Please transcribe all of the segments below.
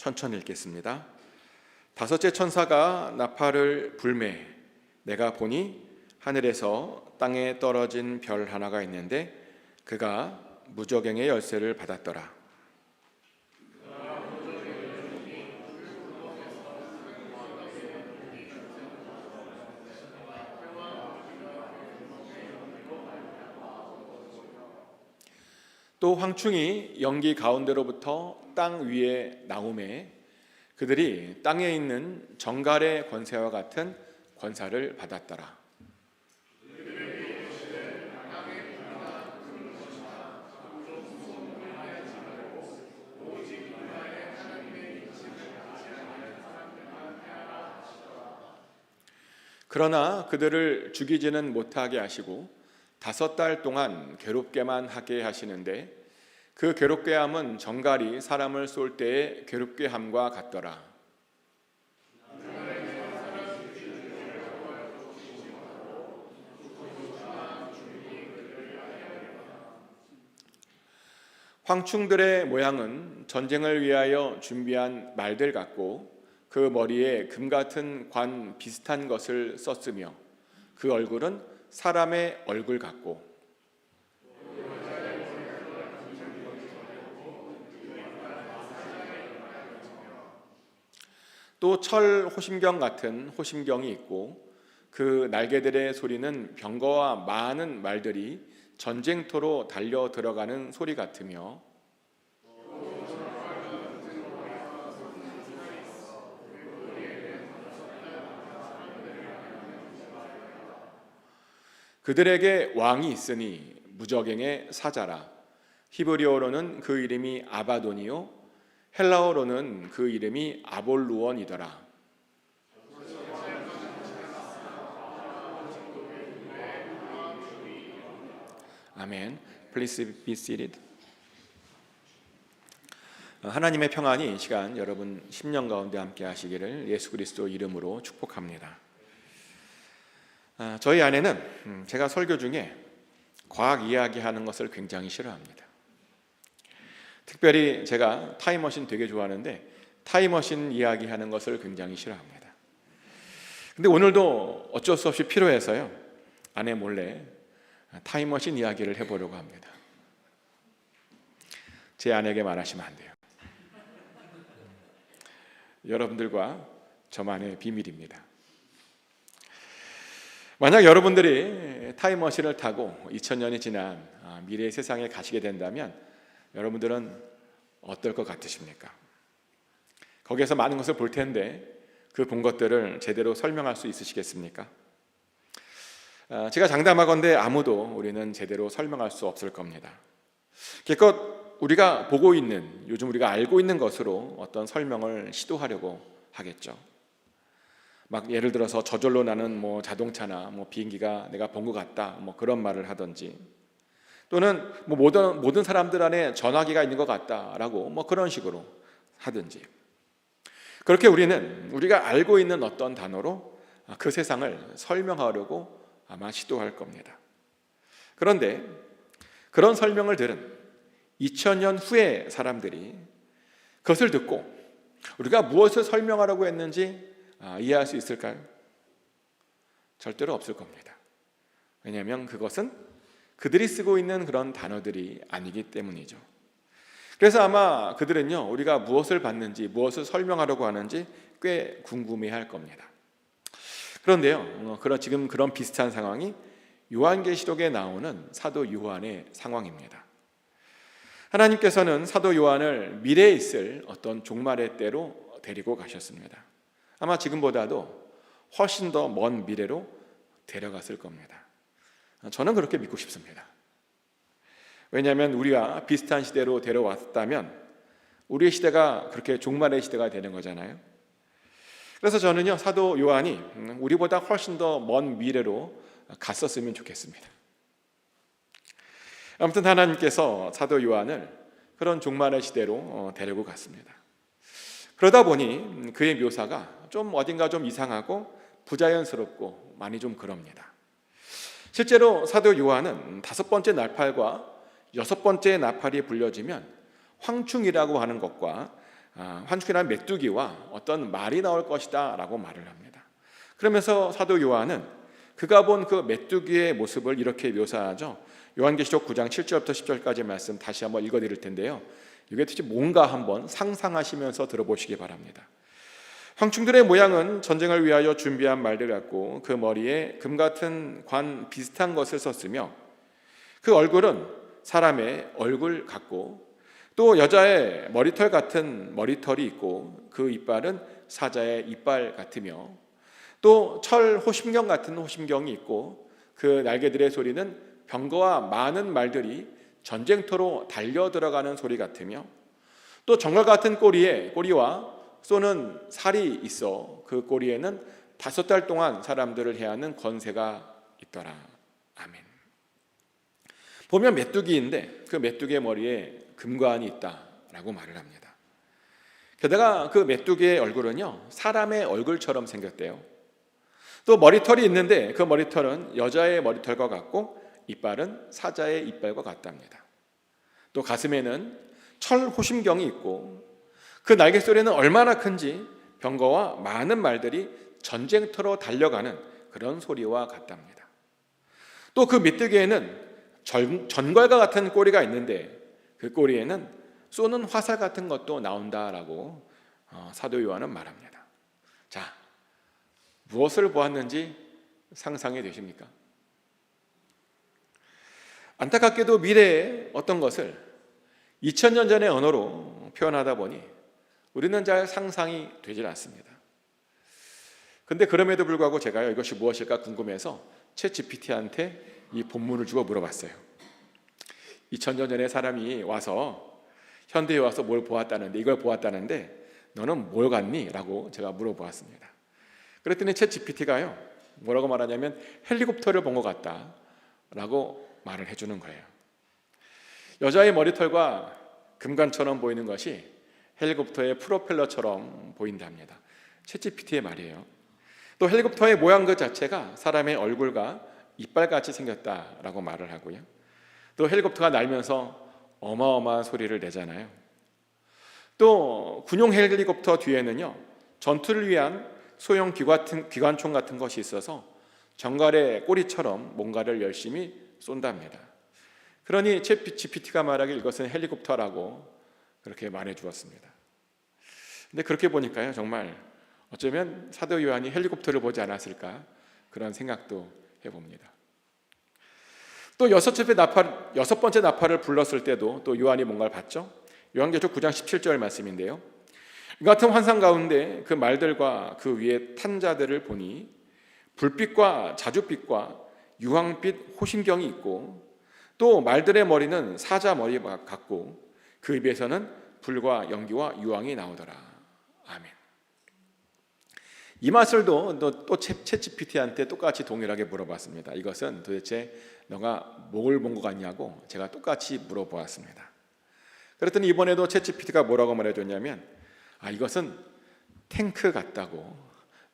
천천히 읽겠습니다. 다섯째 천사가 나팔을 불매 내가 보니 하늘에서 땅에 떨어진 별 하나가 있는데 그가 무저갱의 열쇠를 받았더라. 또 황충이 연기 가운데로부터 땅 위에 나오매 그들이 땅에 있는 정갈의 권세와 같은 권사를 받았더라. 그러나 그들을 죽이지는 못하게 하시고 5달 동안 괴롭게만 하게 하시는데 그 괴롭게 함은 정갈이 사람을 쏠 때의 괴롭게 함과 같더라. 황충들의 모양은 전쟁을 위하여 준비한 말들 같고 그 머리에 금 같은 관 비슷한 것을 썼으며 그 얼굴은 사람의 얼굴 같고 또 철 호심경 같은 호심경이 있고 그 날개들의 소리는 병거와 많은 말들이 전쟁터로 달려 들어가는 소리 같으며 그들에게 왕이 있으니 무저갱의 사자라. 히브리어로는 그 이름이 아바돈이요 헬라어로는 그 이름이 아볼루원이더라. 아멘. Please be seated. 하나님의 평안이 이 시간 여러분 심령 가운데 함께 하시기를 예수 그리스도 이름으로 축복합니다. 저희 아내는 제가 설교 중에 과학 이야기하는 것을 굉장히 싫어합니다. 특별히 제가 타임머신 되게 좋아하는데 타임머신 이야기하는 것을 굉장히 싫어합니다. 근데 오늘도 어쩔 수 없이 필요해서요 아내 몰래 타임머신 이야기를 해보려고 합니다. 제 아내에게 말하시면 안 돼요. 여러분들과 저만의 비밀입니다. 만약 여러분들이 타임머신을 타고 2000년이 지난 미래의 세상에 가시게 된다면 여러분들은 어떨 것 같으십니까? 거기에서 많은 것을 볼 텐데 그 본 것들을 제대로 설명할 수 있으시겠습니까? 제가 장담하건대 아무도 우리는 제대로 설명할 수 없을 겁니다. 기껏 우리가 보고 있는 요즘 우리가 알고 있는 것으로 어떤 설명을 시도하려고 하겠죠. 막 예를 들어서 저절로 나는 자동차나 비행기가 내가 본 것 같다 그런 말을 하든지 또는 모든 사람들 안에 전화기가 있는 것 같다라고 그런 식으로 하든지 그렇게 우리는 우리가 알고 있는 어떤 단어로 그 세상을 설명하려고 아마 시도할 겁니다. 그런데 그런 설명을 들은 2000년 후의 사람들이 그것을 듣고 우리가 무엇을 설명하려고 했는지 이해할 수 있을까요? 절대로 없을 겁니다. 왜냐하면 그것은 그들이 쓰고 있는 그런 단어들이 아니기 때문이죠. 그래서 아마 그들은요 우리가 무엇을 받는지 무엇을 설명하려고 하는지 꽤 궁금해할 겁니다. 그런데요 지금 그런 비슷한 상황이 요한계시록에 나오는 사도 요한의 상황입니다. 하나님께서는 사도 요한을 미래에 있을 어떤 종말의 때로 데리고 가셨습니다. 아마 지금보다도 훨씬 더 먼 미래로 데려갔을 겁니다. 저는 그렇게 믿고 싶습니다. 왜냐하면 우리가 비슷한 시대로 데려왔다면 우리의 시대가 그렇게 종말의 시대가 되는 거잖아요. 그래서 저는요 사도 요한이 우리보다 훨씬 더 먼 미래로 갔었으면 좋겠습니다. 아무튼 하나님께서 사도 요한을 그런 종말의 시대로 데리고 갔습니다. 그러다 보니 그의 묘사가 좀 어딘가 좀 이상하고 부자연스럽고 많이 좀 그럽니다. 실제로 사도 요한은 5번째 나팔과 6번째 나팔이 불려지면 황충이라고 하는 것과 환축이라는 메뚜기와 어떤 말이 나올 것이다 라고 말을 합니다. 그러면서 사도 요한은 그가 본 그 메뚜기의 모습을 이렇게 묘사하죠. 요한계시록 9장 7절부터 10절까지 말씀 다시 한번 읽어드릴 텐데요, 이게 도대체 뭔가 한번 상상하시면서 들어보시기 바랍니다. 황충들의 모양은 전쟁을 위하여 준비한 말들 같고 그 머리에 금 같은 관 비슷한 것을 썼으며 그 얼굴은 사람의 얼굴 같고 또 여자의 머리털 같은 머리털이 있고 그 이빨은 사자의 이빨 같으며 또 철 호심경 같은 호심경이 있고 그 날개들의 소리는 병거와 많은 말들이 전쟁터로 달려 들어가는 소리 같으며 또 정갈 같은 꼬리와 쏘는 살이 있어 그 꼬리에는 5달 동안 사람들을 해하는 권세가 있더라. 아멘. 보면 메뚜기인데 그 메뚜기의 머리에 금관이 있다라고 말을 합니다. 게다가 그 메뚜기의 얼굴은요, 사람의 얼굴처럼 생겼대요. 또 머리털이 있는데 그 머리털은 여자의 머리털과 같고 이빨은 사자의 이빨과 같답니다. 또 가슴에는 철 호심경이 있고 그 날개 소리는 얼마나 큰지 병거와 많은 말들이 전쟁터로 달려가는 그런 소리와 같답니다. 또 그 메뚜기에는 전갈과 같은 꼬리가 있는데 그 꼬리에는 쏘는 화살 같은 것도 나온다라고 사도 요한은 말합니다. 자, 무엇을 보았는지 상상이 되십니까? 안타깝게도 미래의 어떤 것을 2000년 전의 언어로 표현하다 보니 우리는 잘 상상이 되질 않습니다. 근데 그럼에도 불구하고 제가요, 이것이 무엇일까 궁금해서 챗GPT한테 이 본문을 주고 물어봤어요. 2000년 전에 사람이 와서 현대에 와서 뭘 보았다는데, 이걸 보았다는데 너는 뭘 같니? 라고 제가 물어보았습니다. 그랬더니 챗GPT가요, 뭐라고 말하냐면 헬리콥터를 본 것 같다 라고 말을 해주는 거예요. 여자의 머리털과 금관처럼 보이는 것이 헬리콥터의 프로펠러처럼 보인답니다. 챗GPT의 말이에요. 또 헬리콥터의 모양 그 자체가 사람의 얼굴과 이빨같이 생겼다라고 말을 하고요. 또 헬리콥터가 날면서 어마어마한 소리를 내잖아요. 또 군용 헬리콥터 뒤에는요, 전투를 위한 소형 기관총 같은 것이 있어서 정갈의 꼬리처럼 뭔가를 열심히 쏜답니다. 그러니 챗GPT가 말하길 이것은 헬리콥터라고 그렇게 말해 주었습니다. 근데 그렇게 보니까요, 정말 어쩌면 사도 요한이 헬리콥터를 보지 않았을까 그런 생각도 해봅니다. 또 여섯 번째 나팔을 불렀을 때도 또 요한이 뭔가를 봤죠. 요한계시록 9장 17절 말씀인데요, 이 같은 환상 가운데 그 말들과 그 위에 탄 자들을 보니 불빛과 자줏빛과 유황빛 호심경이 있고 또 말들의 머리는 사자 머리 같고 그 입에서는 불과 연기와 유황이 나오더라. 아멘. 이 말씀도 또 챗GPT한테 똑같이 동일하게 물어봤습니다. 이것은 도대체 너가 뭘 본 것 같냐고 제가 똑같이 물어보았습니다. 그랬더니 이번에도 챗GPT가 뭐라고 말해줬냐면 이것은 탱크 같다고,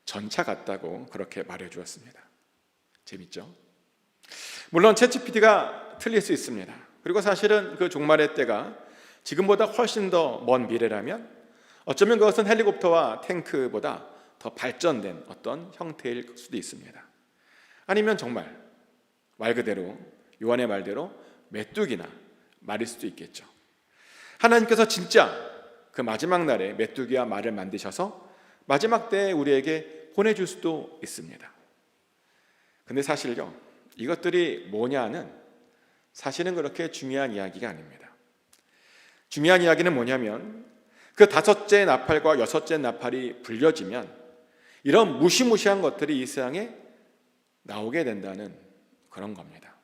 전차 같다고 그렇게 말해주었습니다. 재밌죠? 물론 챗GPT가 틀릴 수 있습니다. 그리고 사실은 그 종말의 때가 지금보다 훨씬 더 먼 미래라면 어쩌면 그것은 헬리콥터와 탱크보다 더 발전된 어떤 형태일 수도 있습니다. 아니면 정말 말 그대로 요한의 말대로 메뚜기나 말일 수도 있겠죠. 하나님께서 진짜 그 마지막 날에 메뚜기와 말을 만드셔서 마지막 때에 우리에게 보내줄 수도 있습니다. 근데 사실요, 이것들이 뭐냐는 사실은 그렇게 중요한 이야기가 아닙니다. 중요한 이야기는 뭐냐면 그 5째 나팔과 6째 나팔이 불려지면 이런 무시무시한 것들이 이 세상에 나오게 된다는 그런 겁니다.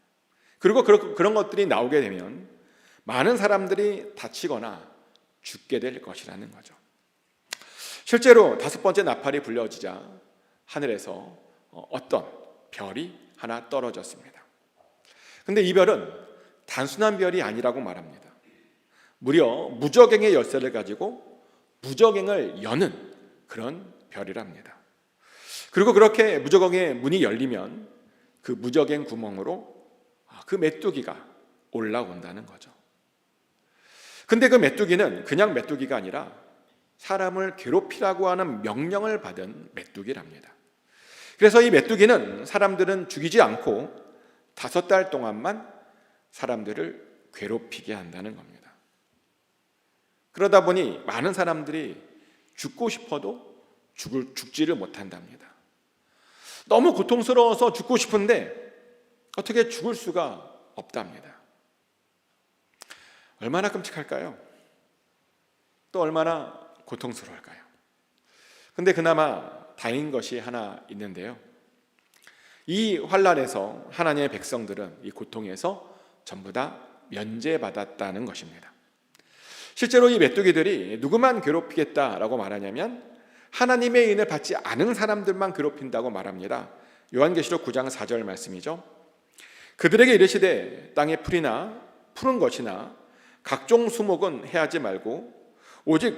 그리고 그런 것들이 나오게 되면 많은 사람들이 다치거나 죽게 될 것이라는 거죠. 실제로 5번째 나팔이 불려지자 하늘에서 어떤 별이 하나 떨어졌습니다. 근데 이 별은 단순한 별이 아니라고 말합니다. 무려 무저갱의 열쇠를 가지고 무저갱을 여는 그런 별이랍니다. 그리고 그렇게 무저갱의 문이 열리면 그 무저갱 구멍으로 그 메뚜기가 올라온다는 거죠. 근데 그 메뚜기는 그냥 메뚜기가 아니라 사람을 괴롭히라고 하는 명령을 받은 메뚜기랍니다. 그래서 이 메뚜기는 사람들은 죽이지 않고 5달 동안만 사람들을 괴롭히게 한다는 겁니다. 그러다 보니 많은 사람들이 죽고 싶어도 죽지를 못한답니다. 너무 고통스러워서 죽고 싶은데 어떻게 죽을 수가 없답니다. 얼마나 끔찍할까요? 또 얼마나 고통스러울까요? 근데 그나마 다행인 것이 하나 있는데요. 이 환난에서 하나님의 백성들은 이 고통에서 전부 다 면제받았다는 것입니다. 실제로 이 메뚜기들이 누구만 괴롭히겠다라고 말하냐면 하나님의 은혜를 받지 않은 사람들만 괴롭힌다고 말합니다. 요한계시록 9장 4절 말씀이죠. 그들에게 이르시되 땅의 풀이나 푸른 것이나 각종 수목은 해하지 말고 오직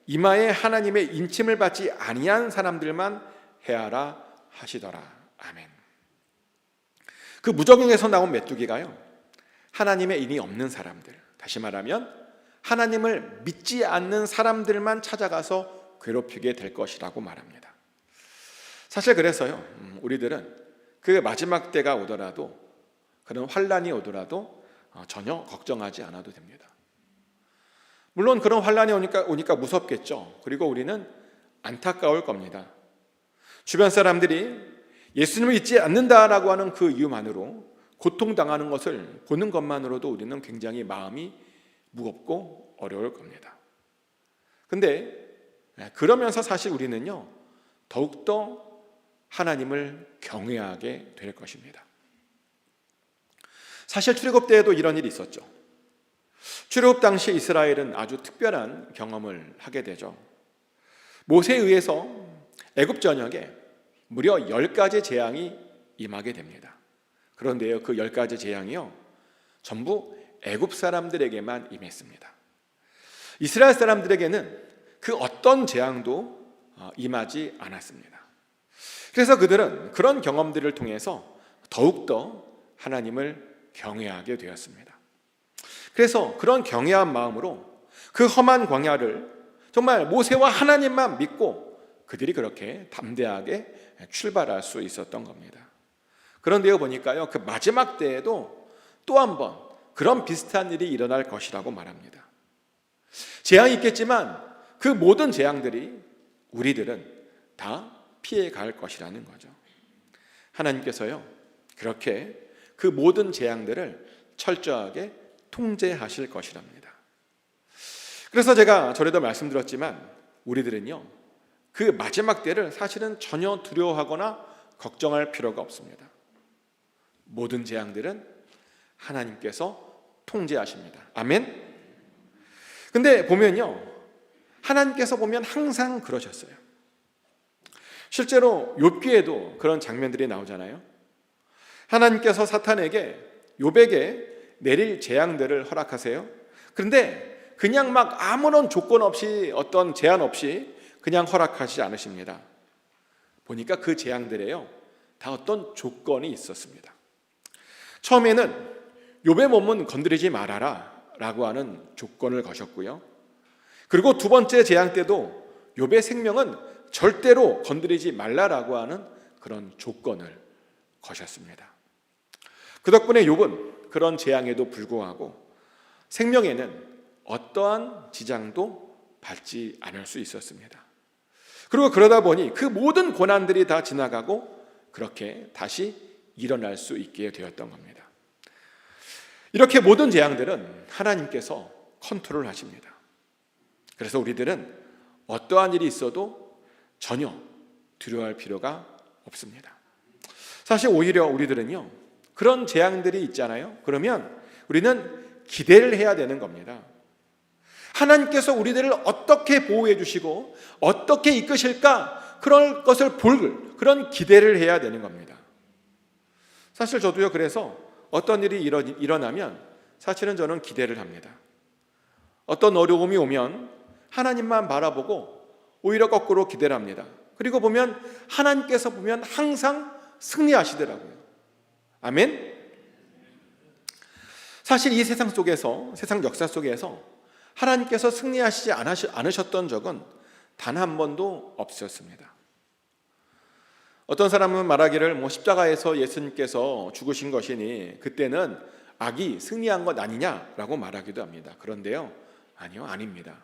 이마에 하나님의 인침을 받지 아니한 사람들만 해하라 하시더라. 아멘. 그 무적행에서 나온 메뚜기가요, 하나님의 인이 없는 사람들, 다시 말하면 하나님을 믿지 않는 사람들만 찾아가서 괴롭히게 될 것이라고 말합니다. 사실 그래서요, 우리들은 그 마지막 때가 오더라도, 그런 환난이 오더라도 전혀 걱정하지 않아도 됩니다. 물론 그런 환난이 오니까 무섭겠죠. 그리고 우리는 안타까울 겁니다. 주변 사람들이 예수님을 믿지 않는다라고 하는 그 이유만으로 고통당하는 것을 보는 것만으로도 우리는 굉장히 마음이 무겁고 어려울 겁니다. 근데 그러면서 사실 우리는요, 더욱더 하나님을 경외하게 될 것입니다. 사실 출애굽 때에도 이런 일이 있었죠. 출애굽 당시 이스라엘은 아주 특별한 경험을 하게 되죠. 모세에 의해서 애굽 전역에 무려 10가지 재앙이 임하게 됩니다. 그런데요, 그 10가지 재앙이요, 전부 애굽 사람들에게만 임했습니다. 이스라엘 사람들에게는 그 어떤 재앙도 임하지 않았습니다. 그래서 그들은 그런 경험들을 통해서 더욱더 하나님을 경외하게 되었습니다. 그래서 그런 경외한 마음으로 그 험한 광야를 정말 모세와 하나님만 믿고 그들이 그렇게 담대하게 출발할 수 있었던 겁니다. 그런데요, 보니까요, 그 마지막 때에도 또 한 번 그런 비슷한 일이 일어날 것이라고 말합니다. 재앙이 있겠지만 그 모든 재앙들이 우리들은 다 피해갈 것이라는 거죠. 하나님께서요, 그렇게 그 모든 재앙들을 철저하게 통제하실 것이랍니다. 그래서 제가 전에도 말씀드렸지만 우리들은요, 그 마지막 때를 사실은 전혀 두려워하거나 걱정할 필요가 없습니다. 모든 재앙들은 하나님께서 통제하십니다. 아멘. 근데 보면요, 하나님께서 보면 항상 그러셨어요. 실제로 욥기에도 그런 장면들이 나오잖아요. 하나님께서 사탄에게, 욥에게 내릴 재앙들을 허락하세요. 그런데 그냥 막 아무런 조건 없이, 어떤 제한 없이 그냥 허락하지 않으십니다. 보니까 그 재앙들에요, 다 어떤 조건이 있었습니다. 처음에는 욥의 몸은 건드리지 말아라 라고 하는 조건을 거셨고요. 그리고 두 번째 재앙 때도 욥의 생명은 절대로 건드리지 말라라고 하는 그런 조건을 거셨습니다. 그 덕분에 욥은 그런 재앙에도 불구하고 생명에는 어떠한 지장도 받지 않을 수 있었습니다. 그리고 그러다 보니 그 모든 고난들이 다 지나가고 그렇게 다시 일어날 수 있게 되었던 겁니다. 이렇게 모든 재앙들은 하나님께서 컨트롤하십니다. 그래서 우리들은 어떠한 일이 있어도 전혀 두려워할 필요가 없습니다. 사실 오히려 우리들은요, 그런 재앙들이 있잖아요. 그러면 우리는 기대를 해야 되는 겁니다. 하나님께서 우리들을 어떻게 보호해 주시고 어떻게 이끄실까, 그런 것을 볼 그런 기대를 해야 되는 겁니다. 사실 저도요, 그래서 어떤 일이 일어나면 사실은 저는 기대를 합니다. 어떤 어려움이 오면 하나님만 바라보고 오히려 거꾸로 기대를 합니다. 그리고 보면 하나님께서 보면 항상 승리하시더라고요. 아멘. 사실 이 세상 속에서, 세상 역사 속에서 하나님께서 승리하시지 않으셨던 적은 단 한 번도 없었습니다. 어떤 사람은 말하기를 십자가에서 예수님께서 죽으신 것이니 그때는 악이 승리한 것 아니냐라고 말하기도 합니다. 그런데요, 아니요, 아닙니다.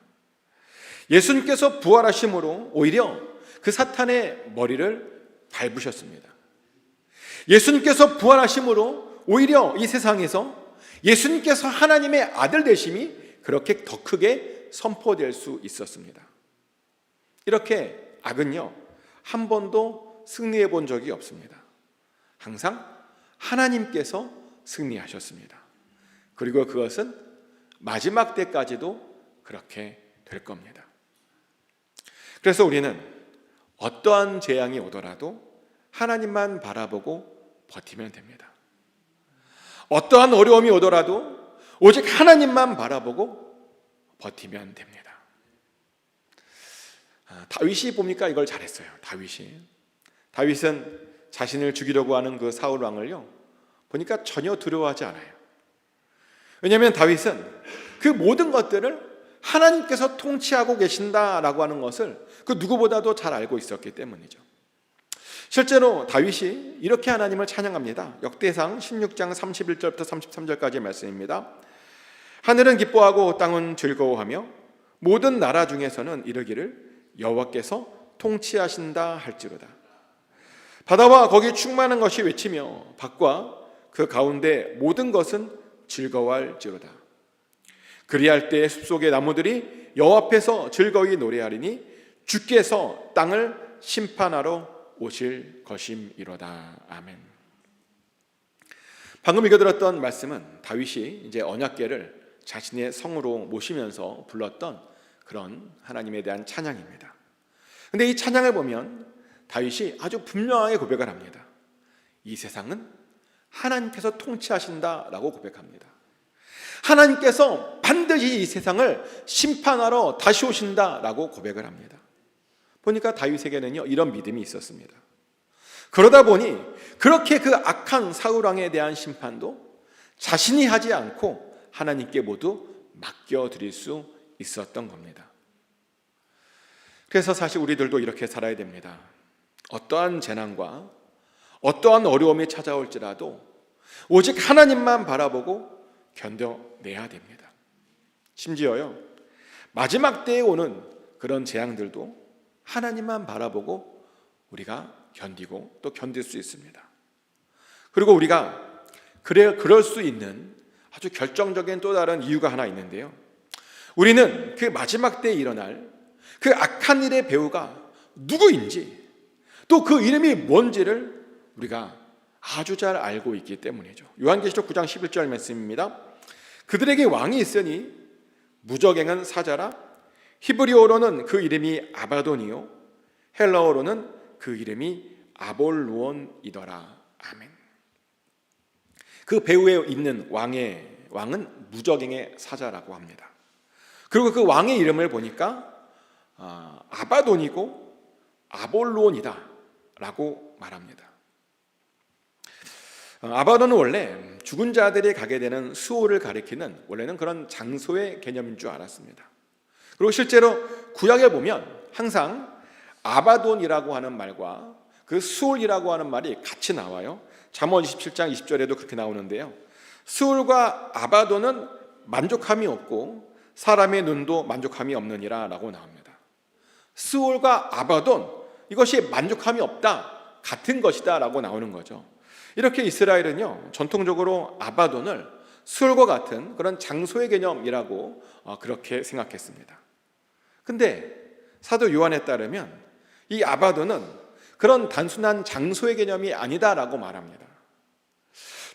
예수님께서 부활하심으로 오히려 그 사탄의 머리를 밟으셨습니다. 예수님께서 부활하심으로 오히려 이 세상에서 예수님께서 하나님의 아들 되심이 그렇게 더 크게 선포될 수 있었습니다. 이렇게 악은요, 한 번도 승리해 본 적이 없습니다. 항상 하나님께서 승리하셨습니다. 그리고 그것은 마지막 때까지도 그렇게 될 겁니다. 그래서 우리는 어떠한 재앙이 오더라도 하나님만 바라보고 버티면 됩니다. 어떠한 어려움이 오더라도 오직 하나님만 바라보고 버티면 됩니다. 다윗이 보니까 이걸 잘했어요. 다윗은 자신을 죽이려고 하는 그 사울 왕을요, 보니까 전혀 두려워하지 않아요. 왜냐하면 다윗은 그 모든 것들을 하나님께서 통치하고 계신다라고 하는 것을 그 누구보다도 잘 알고 있었기 때문이죠. 실제로 다윗이 이렇게 하나님을 찬양합니다. 역대상 16장 31절부터 33절까지의 말씀입니다. 하늘은 기뻐하고 땅은 즐거워하며 모든 나라 중에서는 이르기를 여호와께서 통치하신다 할지로다. 바다와 거기 충만한 것이 외치며 밭과 그 가운데 모든 것은 즐거워할지로다. 그리할 때 숲속의 나무들이 여호와 앞에서 즐거이 노래하리니 주께서 땅을 심판하러 오실 것임이로다. 아멘. 방금 읽어드렸던 말씀은 다윗이 이제 언약궤를 자신의 성으로 모시면서 불렀던 그런 하나님에 대한 찬양입니다. 근데 이 찬양을 보면 다윗이 아주 분명하게 고백을 합니다. 이 세상은 하나님께서 통치하신다라고 고백합니다. 하나님께서 반드시 이 세상을 심판하러 다시 오신다라고 고백을 합니다. 보니까 다윗에게는요, 이런 믿음이 있었습니다. 그러다 보니 그렇게 그 악한 사울 왕에 대한 심판도 자신이 하지 않고 하나님께 모두 맡겨드릴 수 있었던 겁니다. 그래서 사실 우리들도 이렇게 살아야 됩니다. 어떠한 재난과 어떠한 어려움이 찾아올지라도 오직 하나님만 바라보고 견뎌내야 됩니다. 심지어요, 마지막 때에 오는 그런 재앙들도 하나님만 바라보고 우리가 견디고 또 견딜 수 있습니다. 그리고 우리가 그럴 수 있는 아주 결정적인 또 다른 이유가 하나 있는데요, 우리는 그 마지막 때에 일어날 그 악한 일의 배후가 누구인지 또 그 이름이 뭔지를 우리가 아주 잘 알고 있기 때문이죠. 요한계시록 9장 11절 말씀입니다. 그들에게 왕이 있으니 무적행은 사자라. 히브리어로는 그 이름이 아바돈이요 헬라어로는 그 이름이 아볼루온이더라. 아멘. 그 배후에 있는 왕은 무적행의 사자라고 합니다. 그리고 그 왕의 이름을 보니까 아바돈이고 아볼루온이다 라고 말합니다. 아바돈은 원래 죽은 자들이 가게 되는 수호를 가리키는 원래는 그런 장소의 개념인 줄 알았습니다. 그리고 실제로 구약에 보면 항상 아바돈이라고 하는 말과 그 수홀이라고 하는 말이 같이 나와요. 잠언 27장 20절에도 그렇게 나오는데요, 수홀과 아바돈은 만족함이 없고 사람의 눈도 만족함이 없느니라 라고 나옵니다. 수홀과 아바돈, 이것이 만족함이 없다, 같은 것이다 라고 나오는 거죠. 이렇게 이스라엘은요, 전통적으로 아바돈을 수홀과 같은 그런 장소의 개념이라고 그렇게 생각했습니다. 근데 사도 요한에 따르면 이 아바돈은 그런 단순한 장소의 개념이 아니다라고 말합니다.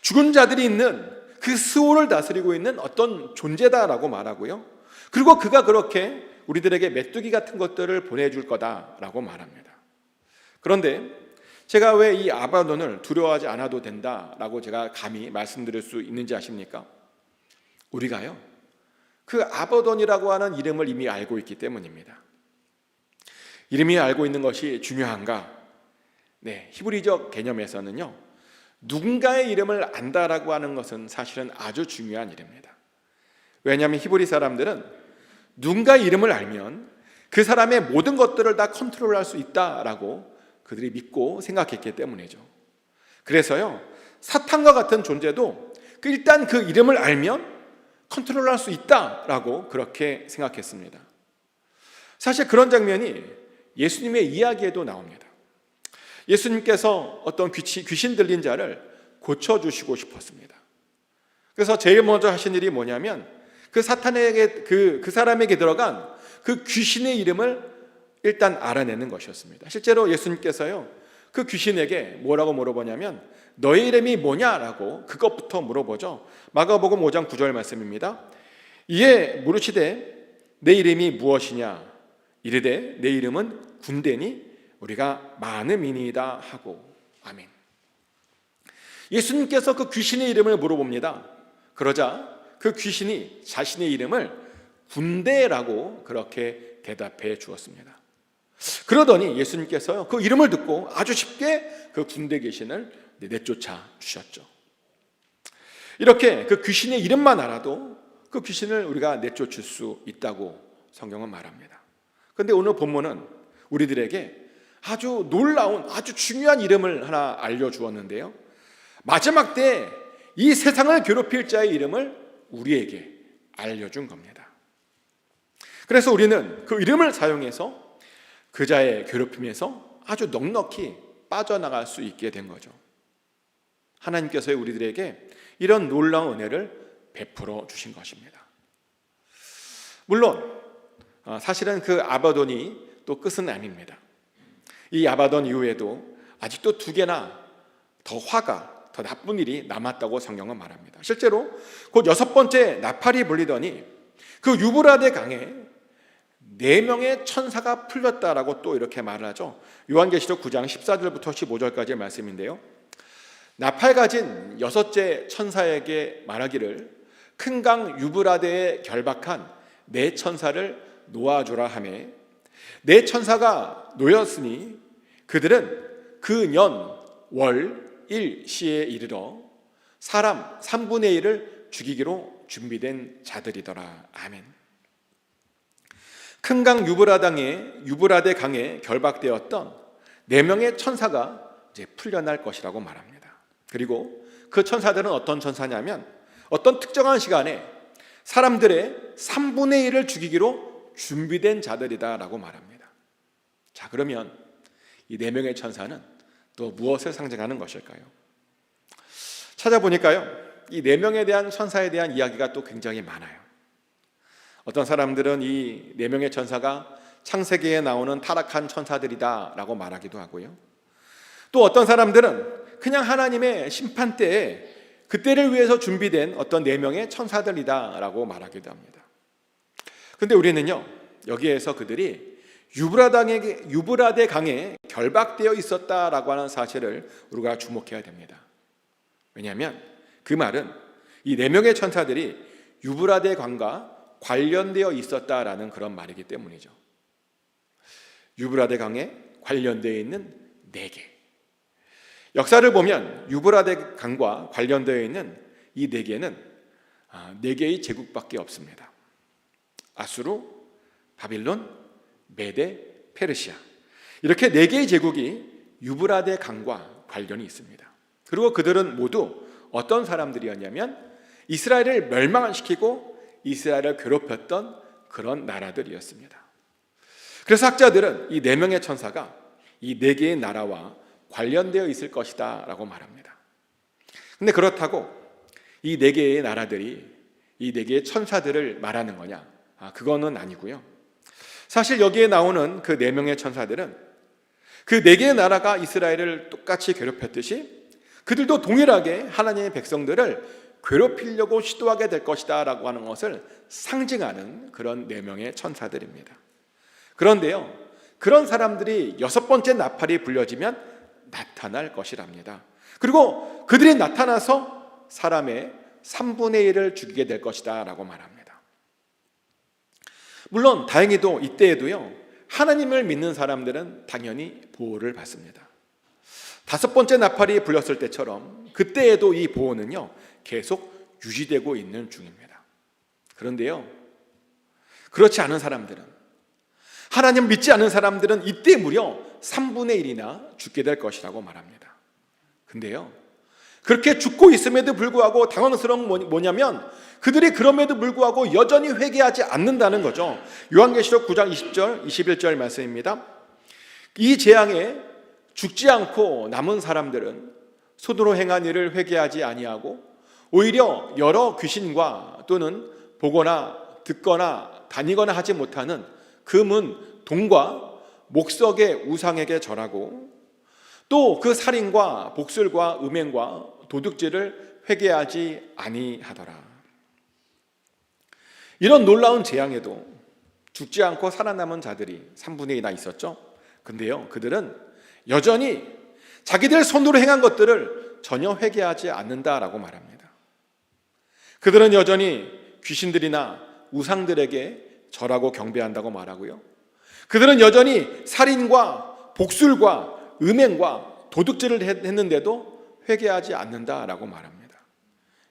죽은 자들이 있는 그 수호를 다스리고 있는 어떤 존재다라고 말하고요, 그리고 그가 그렇게 우리들에게 메뚜기 같은 것들을 보내줄 거다라고 말합니다. 그런데 제가 왜 이 아바돈을 두려워하지 않아도 된다라고 제가 감히 말씀드릴 수 있는지 아십니까? 우리가요, 그 아바돈이라고 하는 이름을 이미 알고 있기 때문입니다. 이름이 알고 있는 것이 중요한가? 네, 히브리적 개념에서는요, 누군가의 이름을 안다라고 하는 것은 사실은 아주 중요한 일입니다. 왜냐하면 히브리 사람들은 누군가의 이름을 알면 그 사람의 모든 것들을 다 컨트롤할 수 있다라고 그들이 믿고 생각했기 때문이죠. 그래서요, 사탄과 같은 존재도 일단 그 이름을 알면 컨트롤할 수 있다라고 그렇게 생각했습니다. 사실 그런 장면이 예수님의 이야기에도 나옵니다. 예수님께서 어떤 귀신 들린 자를 고쳐주시고 싶었습니다. 그래서 제일 먼저 하신 일이 뭐냐면 그 사탄에게 그 사람에게 들어간 그 귀신의 이름을 일단 알아내는 것이었습니다. 실제로 예수님께서요, 그 귀신에게 뭐라고 물어보냐면 너의 이름이 뭐냐라고 그것부터 물어보죠. 마가복음 5장 9절 말씀입니다. 이에 물으시되 내 이름이 무엇이냐 이르되 내 이름은 군대니 우리가 많음이니이다 하고. 아멘. 예수님께서 그 귀신의 이름을 물어봅니다. 그러자 그 귀신이 자신의 이름을 군대라고 그렇게 대답해 주었습니다. 그러더니 예수님께서요, 그 이름을 듣고 아주 쉽게 그 군대 귀신을 내쫓아 주셨죠. 이렇게 그 귀신의 이름만 알아도 그 귀신을 우리가 내쫓을 수 있다고 성경은 말합니다. 그런데 오늘 본문은 우리들에게 아주 놀라운, 아주 중요한 이름을 하나 알려주었는데요, 마지막 때 이 세상을 괴롭힐 자의 이름을 우리에게 알려준 겁니다. 그래서 우리는 그 이름을 사용해서 그 자의 괴롭힘에서 아주 넉넉히 빠져나갈 수 있게 된 거죠. 하나님께서 우리들에게 이런 놀라운 은혜를 베풀어 주신 것입니다. 물론 사실은 그 아바돈이 또 끝은 아닙니다. 이 아바돈 이후에도 아직도 2개나 더 화가, 더 나쁜 일이 남았다고 성경은 말합니다. 실제로 곧 6번째 나팔이 불리더니 그 유브라데 강에 4명의 천사가 풀렸다라고 또 이렇게 말을 하죠. 요한계시록 9장 14절부터 15절까지의 말씀인데요, 나팔 가진 6째 천사에게 말하기를 큰 강 유브라데에 결박한 4 천사를 놓아주라 하매 4 천사가 놓였으니 그들은 그 년, 월, 일시에 이르러 사람 3분의 1을 죽이기로 준비된 자들이더라. 아멘. 큰 강 유브라데 강에 결박되었던 4명의 천사가 이제 풀려날 것이라고 말합니다. 그리고 그 천사들은 어떤 천사냐면 어떤 특정한 시간에 사람들의 3분의 1을 죽이기로 준비된 자들이다라고 말합니다. 자, 그러면 이 4명의 천사는 또 무엇을 상징하는 것일까요? 찾아보니까요, 이 4명에 대한 천사에 대한 이야기가 또 굉장히 많아요. 어떤 사람들은 이 4명의 천사가 창세기에 나오는 타락한 천사들이다 라고 말하기도 하고요, 또 어떤 사람들은 그냥 하나님의 심판 때에 그때를 위해서 준비된 어떤 4명의 천사들이다 라고 말하기도 합니다. 그런데 우리는요, 여기에서 그들이 유브라데 강에 결박되어 있었다라고 하는 사실을 우리가 주목해야 됩니다. 왜냐하면 그 말은 이 4명의 천사들이 유브라데 강과 관련되어 있었다라는 그런 말이기 때문이죠. 유브라데 강에 관련되어 있는 4개. 역사를 보면 유브라데 강과 관련되어 있는 이 4개는 4개의 제국밖에 없습니다. 아수르, 바빌론, 메데, 페르시아, 이렇게 4개의 제국이 유브라데 강과 관련이 있습니다. 그리고 그들은 모두 어떤 사람들이었냐면 이스라엘을 멸망시키고 이스라엘을 괴롭혔던 그런 나라들이었습니다. 그래서 학자들은 이 4명의 천사가 이 4개의 나라와 관련되어 있을 것이다 라고 말합니다. 근데 그렇다고 이 4개의 나라들이 이 4개의 천사들을 말하는 거냐? 그거는 아니고요. 사실 여기에 나오는 그 4명의 천사들은 그 4개의 나라가 이스라엘을 똑같이 괴롭혔듯이 그들도 동일하게 하나님의 백성들을 괴롭히려고 시도하게 될 것이다 라고 하는 것을 상징하는 그런 4명의 천사들입니다. 그런데요, 그런 사람들이 6번째 나팔이 불려지면 나타날 것이랍니다. 그리고 그들이 나타나서 사람의 3분의 1을 죽이게 될 것이다 라고 말합니다. 물론 다행히도 이때에도요, 하나님을 믿는 사람들은 당연히 보호를 받습니다. 5번째 나팔이 불렸을 때처럼 그때에도 이 보호는요 계속 유지되고 있는 중입니다. 그런데요, 그렇지 않은 사람들은, 하나님 믿지 않는 사람들은 이때 무려 3분의 1이나 죽게 될 것이라고 말합니다. 근데요, 그렇게 죽고 있음에도 불구하고 당황스러운 건 뭐냐면 그들이 그럼에도 불구하고 여전히 회개하지 않는다는 거죠. 요한계시록 9장 20절 21절 말씀입니다. 이 재앙에 죽지 않고 남은 사람들은 손으로 행한 일을 회개하지 아니하고 오히려 여러 귀신과 또는 보거나 듣거나 다니거나 하지 못하는 금은 동과 목석의 우상에게 절하고 또 그 살인과 복술과 음행과 도둑질을 회개하지 아니하더라. 이런 놀라운 재앙에도 죽지 않고 살아남은 자들이 3분의 2나 있었죠. 근데요, 그들은 여전히 자기들 손으로 행한 것들을 전혀 회개하지 않는다라고 말합니다. 그들은 여전히 귀신들이나 우상들에게 절하고 경배한다고 말하고요, 그들은 여전히 살인과 복술과 음행과 도둑질을 했는데도 회개하지 않는다라고 말합니다.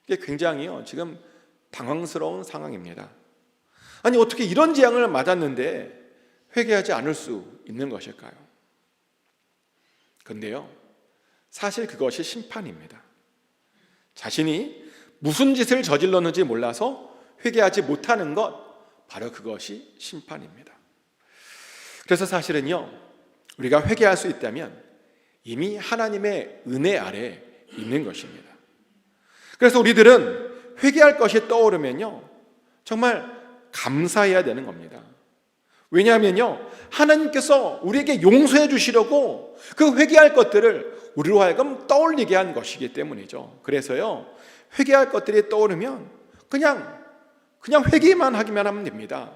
이게 굉장히요, 지금 당황스러운 상황입니다. 아니, 어떻게 이런 재앙을 맞았는데 회개하지 않을 수 있는 것일까요? 그런데요, 사실 그것이 심판입니다. 자신이 무슨 짓을 저질렀는지 몰라서 회개하지 못하는 것, 바로 그것이 심판입니다. 그래서 사실은요, 우리가 회개할 수 있다면 이미 하나님의 은혜 아래 있는 것입니다. 그래서 우리들은 회개할 것이 떠오르면요, 정말 감사해야 되는 겁니다. 왜냐하면요, 하나님께서 우리에게 용서해 주시려고 그 회개할 것들을 우리로 하여금 떠올리게 한 것이기 때문이죠. 그래서요, 회개할 것들이 떠오르면 그냥 회개만 하기만 하면 됩니다.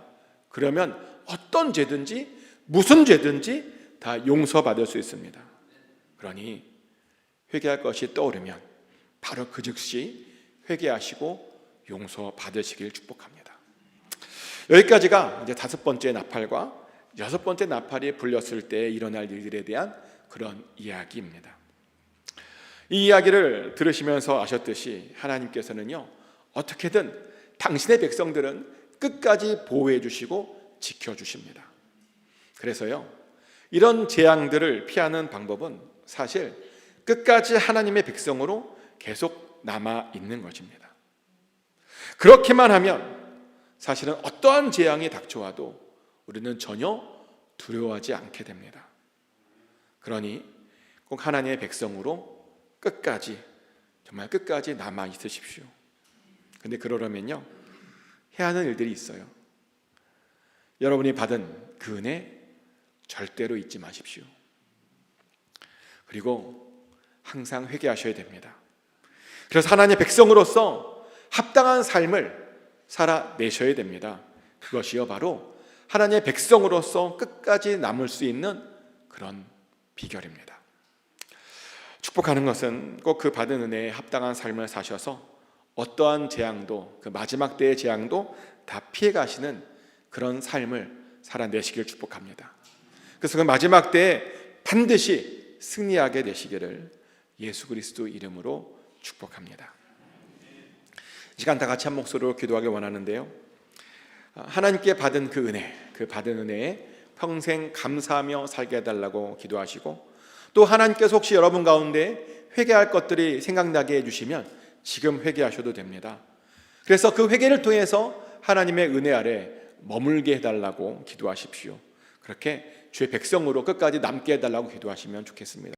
그러면 어떤 죄든지 무슨 죄든지 다 용서받을 수 있습니다. 그러니 회개할 것이 떠오르면 바로 그 즉시 회개하시고 용서받으시길 축복합니다. 여기까지가 이제 5번째 나팔과 6번째 나팔이 불렸을 때 일어날 일들에 대한 그런 이야기입니다. 이 이야기를 들으시면서 아셨듯이 하나님께서는요, 어떻게든 당신의 백성들은 끝까지 보호해 주시고 지켜 주십니다. 그래서요, 이런 재앙들을 피하는 방법은 사실 끝까지 하나님의 백성으로 계속 남아 있는 것입니다. 그렇게만 하면 사실은 어떠한 재앙이 닥쳐와도 우리는 전혀 두려워하지 않게 됩니다. 그러니 꼭 하나님의 백성으로 끝까지, 정말 끝까지 남아 있으십시오. 근데 그러려면요, 해야 하는 일들이 있어요. 여러분이 받은 그 은혜 절대로 잊지 마십시오. 그리고 항상 회개하셔야 됩니다. 그래서 하나님의 백성으로서 합당한 삶을 살아내셔야 됩니다. 그것이요, 바로 하나님의 백성으로서 끝까지 남을 수 있는 그런 비결입니다. 축복하는 것은 꼭 그 받은 은혜에 합당한 삶을 사셔서 어떠한 재앙도, 그 마지막 때의 재앙도 다 피해 가시는 그런 삶을 살아내시길 축복합니다. 그래서 그 마지막 때에 반드시 승리하게 되시기를 예수 그리스도 이름으로 축복합니다. 이 시간 다 같이 한 목소리로 기도하길 원하는데요, 하나님께 받은 그 은혜, 그 받은 은혜에 평생 감사하며 살게 해달라고 기도하시고, 또 하나님께서 혹시 여러분 가운데 회개할 것들이 생각나게 해주시면 지금 회개하셔도 됩니다. 그래서 그 회개를 통해서 하나님의 은혜 아래 머물게 해달라고 기도하십시오. 그렇게 주의 백성으로 끝까지 남게 해달라고 기도하시면 좋겠습니다.